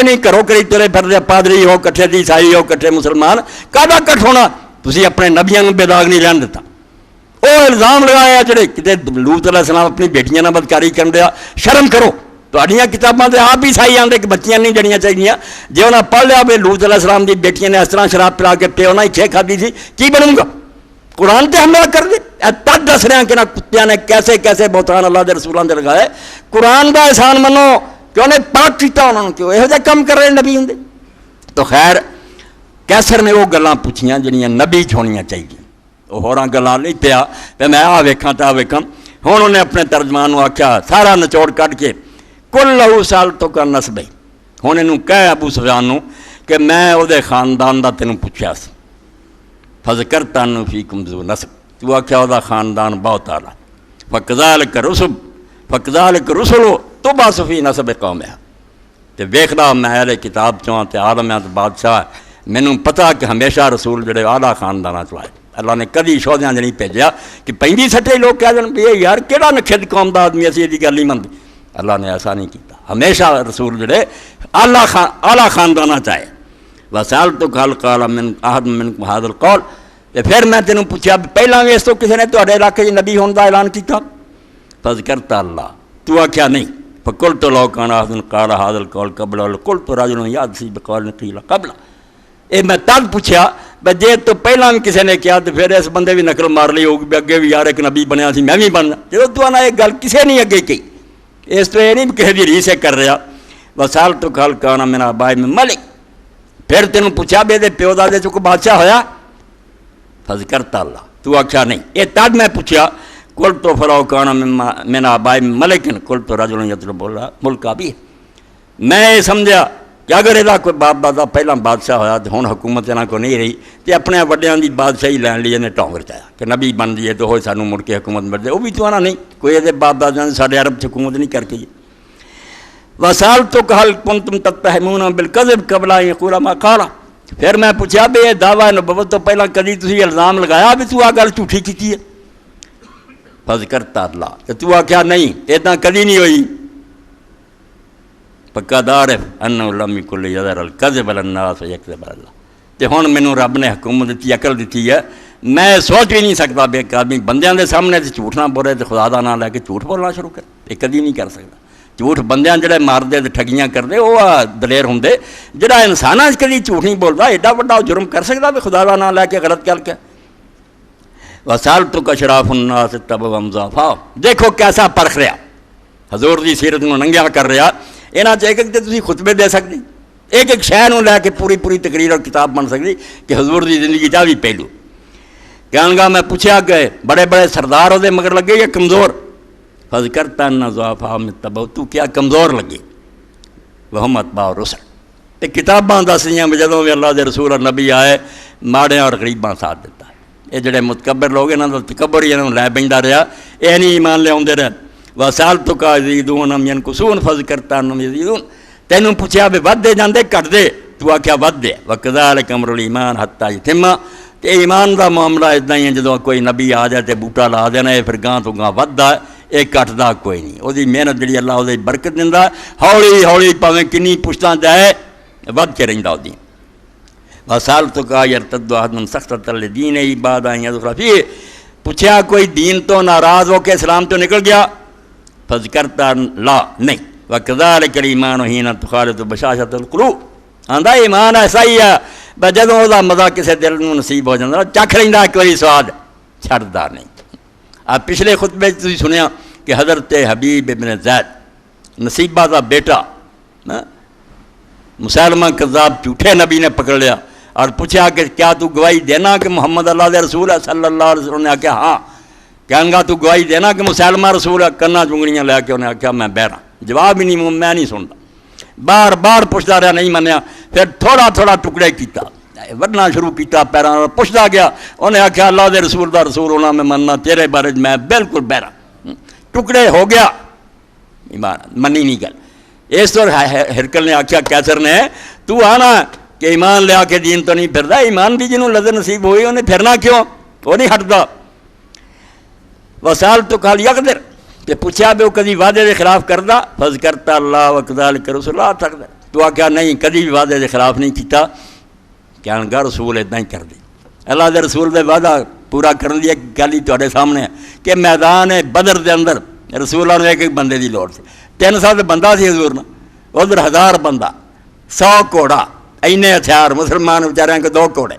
نہیں گھروں کری ترے پھردے پادری ہو کٹھے دی عیسائی ہو کٹھے مسلمان کاہدا کٹ ہونا تسی اپنے نبیاں نوں بے داغ نہیں رہن دیتا وہ الزام لگایا جڑے کتے لوط علیہ السلام اپنی بیٹیاں نال بدکاری کرن دیا شرم کرو تہاڈیاں کتاباں تے آپ ہی عیسائی آندے کہ بچیاں نہیں جڑیاں چاہیے جے انہاں پڑھ لیا بھی لوط علیہ السلام دی بیٹیاں نے اس طرح شراب پلا کے پیو نہ کھے کھادی سی کی بنوں گا قرآن تے حملہ کر دے تد دس رہے ہیں کہ نہ کتیاں نے کیسے کیسے بہتان اللہ دے رسولاں دے لگائے قرآن دا احسان منو کہ انہیں پاک کیتا انہوں نے کیوں یہ کم کر رہے نبی ہوں تو خیر کیسر نے وہ گلاں پوچھیاں جنیاں نبی چھونیاں چاہیے وہ ہوراں گلاں نہیں پیا پہ میں آ ویکھاں تا ویکھاں ہن انہیں اپنے ترجمان نوں آکھیا سارا نچوڑ کٹ کے کل لہو سال تو کا نسبے ہن اینوں کہے ابو سفیان نوں کہ میں او دے خاندان دا تینوں پوچھیا سی فذکرتا انہ فیکم ذو نسب تو آکھیا او دا خاندان بہت اعلیٰ فکذالک رسلو تو باس فی نسب قومہ تے ویکھدا میں اہل کتاب چواں تے عالم تے بادشاہ مینوں پتہ کہ ہمیشہ رسول جڑے اعلیٰ خانداناں چ آئے اللہ نے کدی شہدیاں نہیں بھیجیا کہ پینڈی سٹے لوگ کہہ دین بھی یار کیڑا نکھد قوم دا آدمی اسی دی گل نہیں منتے اللہ نے ایسا نہیں کیتا ہمیشہ رسول جڑے اعلیٰ خانداناں چ آئے وسألتک هل قال من احد منکم هذا القول تے پھر میں تینوں پوچھا پہلاں بھی اس تو کسی نے تہاڈے علاقے وچ نبی ہون دا اعلان کیتا فذکرت اللہ تو آکھیا نہیں فقلت لو کان احد قال هذا القول قبل قلت رجل یحدث بقول قیل قبل اے میں تد پوچھا بے جے تو پہلاں بھی کسی نے کیا تو پھر اس بندے بھی نقل مار لی ہوگی اگے بھی یار ایک نبی بنیا سی میں بھی بننا جدوں تو آنا ایک گل کسی نہیں اگے کی اس تو یہ نہیں کسی دی ریس کر رہا وسألتک هل کان من آباء من ملک پھر تینوں پوچھا بے دے پیو دادے چ کوئی بادشاہ ہویا فذکرت اللہ تو آکھیا نہیں یہ تد میں پوچھا قلت فلو کان من آباء ملک قلت رجل یطلب ملک ابی میں یہ سمجھا کہ اگر یہ کوئی باپ دادا پہلا بادشاہ ہویا تو ہن حکومت یہاں کو نہیں رہی تو اپنے وڈیاں دی بادشاہی لین لی انہیں ٹونگ رچایا کہ نبی بن جائے تو ہوئے سانوں مڑ کے حکومت مل جائے وہ بھی تو آنا نہیں کوئی یہ باپ دادا نے سارے عرب حکومت نہیں کر کے وسألتک هل کنتم تتہمون بالکذب قبل ان یقول ما قال پھر میں پوچھا بھی یہ دعویٰ نبوت تو پہلا کدی تسی الزام لگایا بھی تو آ گل جھوٹھی کیتی ہے فذکرت اللہ کہ تو آکھیا نہیں اتنا کدی نہیں ہوئی فقد عرف انہ لم یکن لیظہر الکذب علی الناس ویکذب علی اللہ تے ہن مینوں رب نے حکومت دیتی عقل دیتی ہے میں سوچ بھی نہیں سکتا بھی ایک آدمی بندیاں دے سامنے تے جھوٹ نہ بولے تے خدا دا نام لے کے جھوٹ بولنا شروع کر یہ کدی نہیں کر سکتا جھوٹ بندیاں جڑے ماردے تے ٹھگیاں کردے وہ دلیر ہوندے جڑا انساناں کدی جھوٹ نہیں بولدا ایڈا وڈا جرم کر سکدا بھی خدا دا نام لے کے غلط کر کے وسألتک اشراف الناس اتبعوا ضعفاء دیکھو کیسا پرکھ رہا حضور دی سیرت نوں ننگیا کر رہا یہاں چ ایک تے تسی خطبے دے سکتے ایک ایک شے نوں لے کے پوری تقریر اور کتاب بن سکتی کہ حضور دی زندگی دا بھی پہلو کہن گا میں پوچھا کہ بڑے بڑے سردار دے مگر لگے یا کمزور فذکرت ان ضعفاء اتبعوا تو کیا کمزور لگے وہم اتباع الرسل تے کتاباں دسیاں جدوں بھی اللہ دے رسول اور نبی آئے ماڑے اور غریباں ساتھ دیتا یہ جڑے متکبر لوگ انہاں دا تکبر ہی انہاں لے بیندا رہا یہ نہیں ایمان لے آوندے رہے وسألتک یزیدون ام ینقصون فذکرت انہم یزیدون تینوں پوچھا بھی ود دے جاندے کٹ دے تو آکھیا ود دے وکذالک امر الایمان حتی یتم تے ایمان دا معاملہ اتنا ہی ہے جدوں کوئی نبی آ جائے تے بوٹا لا دینا ہے پھر گاں تو گاں وددا یہ کٹدا کوئی نہیں وہ محنت جڑی اللہ وہ برکت دیندا ہولی ہولی پاویں کنی پشتاں جائے ود کے رہندا وہ وسألتک یرتد احد من سخطۃ الدین بعد ان یدخل فیہ پوچھا کوئی دین تو ناراض ہو کے اسلام تو نکل گیا فذکرت لا نہیں وکذالک الایمان حین تخالط بشاشۃ القلوب آندا ایمان ایسا ہی ہے بس جدوں دا مزہ کسے دل نوں نصیب ہو جاندا چکھ لیندا ایک واری سواد چھڑدا نہیں آپ پچھلے خطبے تسی سنیا کہ حضرت حبیب ابن زید نصیبہ دا بیٹا مسلمہ کذاب جھوٹے نبی نے پکڑ لیا اور پوچھا کہ کیا تو گواہی دینا کہ محمد اللہ دے رسول ہے صلی اللہ علیہ وسلم نے آکھا ہاں کہن گا تو گواہی دینا کہ مسلمہ رسول ہے کنا چونگڑیاں لے کے انہیں آکھا میں بہرا جواب ہی نہیں میں نہیں سنتا بار بار پوچھتا رہا نہیں منیا پھر تھوڑا ٹکڑے کیتا ورنا شروع کیتا پیراں پوچھتا گیا انہیں آکھا اللہ دے رسول دا رسول ہونا میں مننا تیرے بارے میں بالکل بہرا ٹکڑے ہو گیا ایمان منی نہیں گل اس طور ہرکل نے آکھا کیسر نے تو آنا کہ ایمان لے آ کے دین تو نہیں پھردا ایمان بھی جنہوں لذت نصیب ہوئی انہیں پھرنا کیوں وہ نہیں ہٹتا وسألتک هل یقدر کہ پوچھا بھی وہ کدی وعدے کے خلاف کردا فذکرت اللہ وکذالک رسول اللہ تقدر تو آخیا نہیں کدی بھی وعدے کے خلاف نہیں کیتا. کہن گا رسول اتنا ہی کر دی. اللہ دے رسول دے وعدہ پورا کرن دی ایک گل ہی تواڈے سامنے ہے کہ میدان بدر دے اندر رسولاں نوں ایک ایک بندے دی لوڑ سی. 300 بندہ سی حضور نا، ادھر 1000 بندہ، 100 گھوڑا، اینے ہتھیار، مسلمان بیچاریاں کے 2 گھوڑے.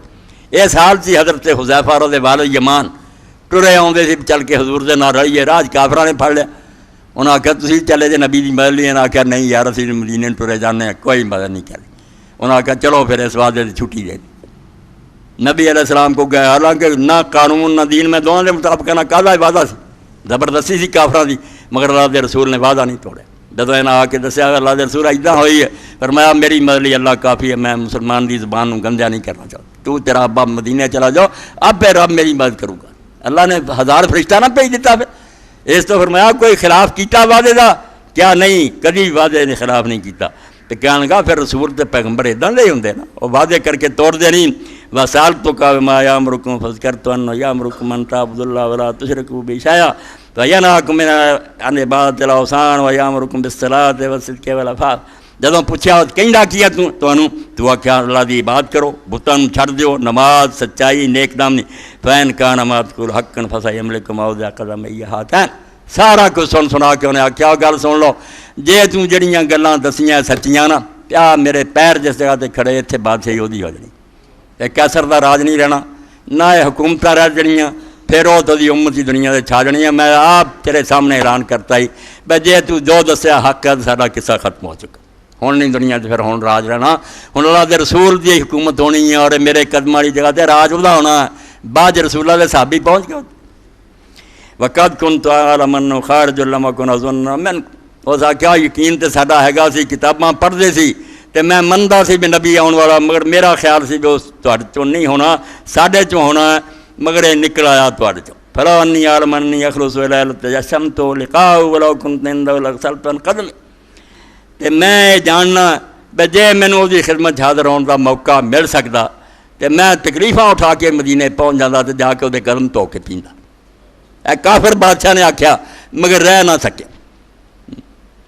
اس حال سی حضرت حذیفہ رضی اللہ عنہ یمان ٹرے آؤندے سی چل کے حضور دے نال رلیے. راج کافراں نے پھڑ لیا. انہاں آخیا تسی چلے جے نبی دی مدد لیے. انہاں آخیا نہیں یار اسی مدینے ٹرے جانے ہیں، کوئی مدد نہیں کری. انہاں آخیا چلو پھر اس وعدے دی چھٹی دے دی. نبی علیہ السلام کو گئے، حالانکہ نہ قانون نہ دین میں دونوں کے مطابق نہ کالا وعدہ سی، زبردستی سی کافراں دی، مگر اللہ دے رسول نے وعدہ نہیں توڑے. جدو انہیں آ کے دسیا اللہ دے رسول اِداں ہوئی ہے، فرمایا میری مدد لیے اللہ کافی ہے، میں مسلمان دی زبان گندیا نہیں کرنا چاہتا. تو تیرا ابا مدینے چلا جاؤ، اب پھر رب میری مدد کروں گا. اللہ نے 1000 فرشتہ نہ بھیج دیتا. پھر اس تو فرمایا کوئی خلاف کیتا وعدے دا؟ کیا نہیں، کدی وعدے نے خلاف نہیں کیتا. تو کہنے لگا پھر رسول تے پیغمبر اداں دے ہوندے نا، وہ وعدے کر کے توڑ دے نہیں. وَسَأَلْتُكَ بِمَا يَأْمُرُكُمْ فَذْكَرْتُ أَنَّهُ يَأْمُرُكُمْ أَن تَعْبُدُوا اللَّهَ وَلَا تُشْرِكُوا بِهِ شَيْئًا وَيَنْهَاكُمْ عَنْ عِبَادَةِ الْأَوْثَانِ وَيَأْمُرُكُمْ بِالصَّلَاةِ وَالصِّدْقِ وَالْعَفَافِ. جدوں پوچھا کہندا کیا تو آخیا اللہ دی عبادت کرو، بتاں چھڈ دیو، نماز سچائی نیک دامنی. فَإِنْ كَانَ مَا تَقُولُ حَقًّا فَسَيَمْلِكُ مَوْضِعَ قَدَمَيْهِ هَاتَانِ. سارا کچھ سنا کے انہیں آخیا گل سن لو، جے توں جڑیاں گلاں دسیاں سچیاں نا، پیا میرے پیر جس جگہ تے کھڑے اتنے بادشاہی وہی ہو جانی. یہ کیسر دا راج نہیں رہنا، نہ یہ حکومتیں رہ جڑیاں، پھر وہ تو امتی دنیا سے چھا جنیاں. میں آپ تیرے سامنے اعلان کرتا ہی بھائی جے تو جو دسیا حق ہے سارا قصہ ختم ہو چکا. ہوں نہیں دنیا سے پھر ہوں راج رہنا، ہوں اللہ دے رسول دی حکومت ہونی ہے، اور میرے قدم والی جگہ تے راج ودا ہونا ہے. بعد رسولہ دے صحابی پہنچ گئے. وَقَدْ كُنْتُ أَعْلَمُ أَنَّهُ خَارِجٌ لَمْ أَكُنْ أَظُنُّ مِنْهُ. اس آخیا یقین تے ساڈا ہیگا سی، کتاباں پڑھتے سی تے میں مندا سی بھی نبی آن والا، مگر میرا خیال سی بھی اس تواڈے چوں نہیں ہونا، ساڈے چوں ہونا ہے، مگر یہ نکل آیا تواڈے چوں. فَلَوْ أَنِّي أَعْلَمُ أَنِّي أَخْلُصُ إِلَيْهِ لَتَجَسَّمْتُ لِقَاءَهُ وَلَوْ كُنْتُ عِندَهُ لَغَسَلْتُ عَنْ قَدَمِهِ. تے میں جاننا بھی جے مینوں دی خدمت حاضر ہون دا موقع مل سکدا تے میں تکلیفاں اٹھا کے مدینے پہنچ جاندا تے جا کے وہ قدم دھو کے پیندا. اے کافر بادشاہ نے آکھیا مگر رہ نہ سکے.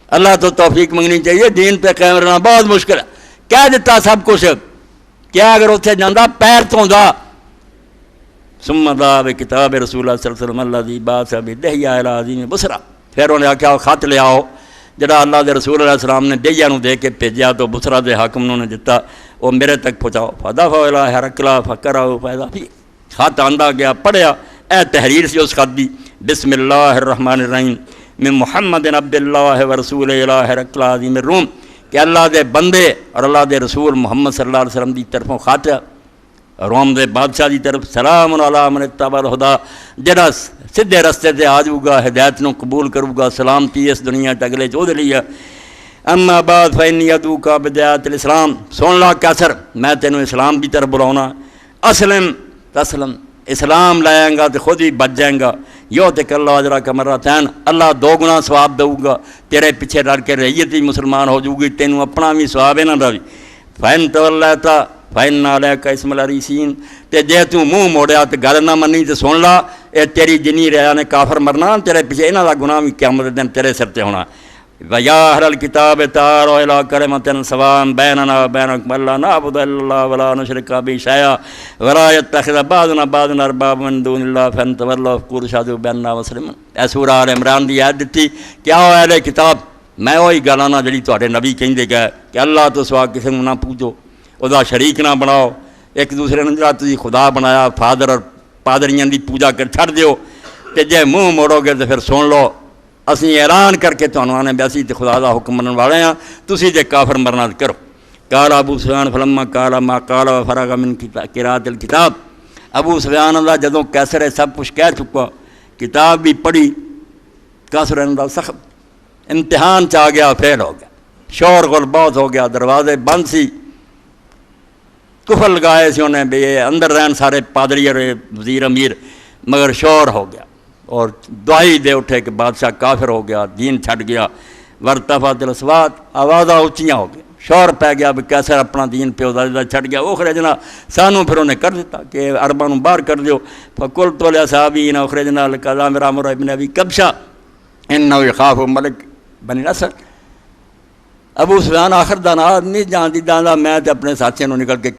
اللہ تو توفیق منگنی چاہیے، دین پہ قائم رہنا بہت مشکل ہے. کہہ دیتا سب کچھ، کیا اگر اتنے جانا پیر دھوندا. ثم ذا بکتاب رسول اللہ صلی اللہ علیہ وسلم الذی بعث بدحیہ الی عظیم بصرہ. پھر انہیں آخیا خط لے آؤ جڑا اللہ دے رسول علیہ السلام نے دہیا نو دے کے بھیجا تو بصرہ دے حاکم نے دتا، وہ میرے تک پہنچاؤ. فدفع الی ہرقل فقرأہ فاذا فیہ. خط آندا گیا، پڑھیا. اے تحریر سی اس خط دی، بسم اللہ الرحمن الرحیم من محمد عبد اللہ ورسول الی ہرقل عظیم الروم. کہ اللہ دے بندے اور اللہ دے رسول محمد صلی اللہ علیہ وسلم دی طرفوں خط، روم دے بادشاہ دی طرف، سلام علی من اتبع الہدی، جڑا سیدھے رستے تے آ جاؤ گا، ہدایت نو قبول کرو گا، سلامتی اس دنیا تے اگلے چودھ لئی ہے. اما بعد فإنی ادعوک بدعوۃ الاسلام. سن لا کیسر، میں تینوں اسلام دی طرف بلاؤنا. اسلم تسلم، اسلام لائیں گا تو خود ہی بچ جائیں گا. یؤتک اللہ اجرک مرتین، اللہ 2 گنا ثواب دوں گا. تیرے پیچھے ڈر کے رعیت ہی مسلمان ہو جاؤ گی، تینوں اپنا بھی ثواب ہے نہ. فإن تولیت فإن علیک اسم العریسین. تے جے تو منہ موڑیا تو گل نہ منی تو سن لا، اے تیری جنی ریا نے کافر مرنا، تیرے پیچھے انہاں دا گناہ بھی قیامت دن تیرے سر تے ہونا. وَيَا أَهْلَ الْكِتَابِ تَعَالَوْا إِلَىٰ كَلِمَةٍ سَوَاءٍ بَيْنَنَا وَبَيْنَكُمْ أَلَّا نَعْبُدَ إِلَّا اللَّهَ وَلَا نُشْرِكَ بِهِ شَيْئًا وَلَا يَتَّخِذَ بَعْضُنَا بَعْضًا أَرْبَابًا مِن دُونِ اللَّهِ فَإِن تَوَلَّوْا فَقُولُوا اشْهَدُوا بِأَنَّا مُسْلِمُونَ. اے سورہ آل عمران دی آیت دتی، کیا ہو اہل کتاب، میں وہی گلاں نہ جڑی تواڈے نبی کہندے گئے کہ اللہ تو سوا کسی نوں نہ پوجو، ادا شریک نہ بناؤ، ایک دوسرے نوں جڑا تسی خدا بنایا فادر اور پادریاں دی پوجا کر چھڑ دیو. تے جے منہ موڑو گے تو پھر سن لو، اسی اعلان کر کے تانوں آنے بھی اسی تے خدا دا حکم منن والے ہاں، تسی تے کافر مرنا کرو. قال ابو سفیان فلما قال ما قال وفرغ من قراءۃ الکتاب. ابو سفیان دا جدوں کیسر سب کچھ کہہ چکا، کتاب بھی پڑھی، کیسر دا سخت امتحان چ آ گیا، فیل ہو گیا. شور غل بہت ہو گیا، دروازے بند سی، کفر لگائے سی انہیں بھی اندر رہن سارے پادری اور وزیر امیر، مگر شور ہو گیا اور دعائی دے اٹھے کہ بادشاہ کافر ہو گیا، دین چھٹ گیا. ورتفعت الاصوات، آوازاں اونچیاں ہو گیا، شور پہ گیا بھی کیسر اپنا دین پیو دا چھٹ گیا. اخرجنا، سانوں پھر انہیں کر دیتا کہ عرباں نوں باہر کر دیو. فقلت لاصحابین اخرجنا لقد امر ابن ابی کبشہ انہ یخاف ملک بنی نصر. ابو سفیان آخر دانا آدمی جان دی دانا میں تے اپنے ساتھیوں نکل کے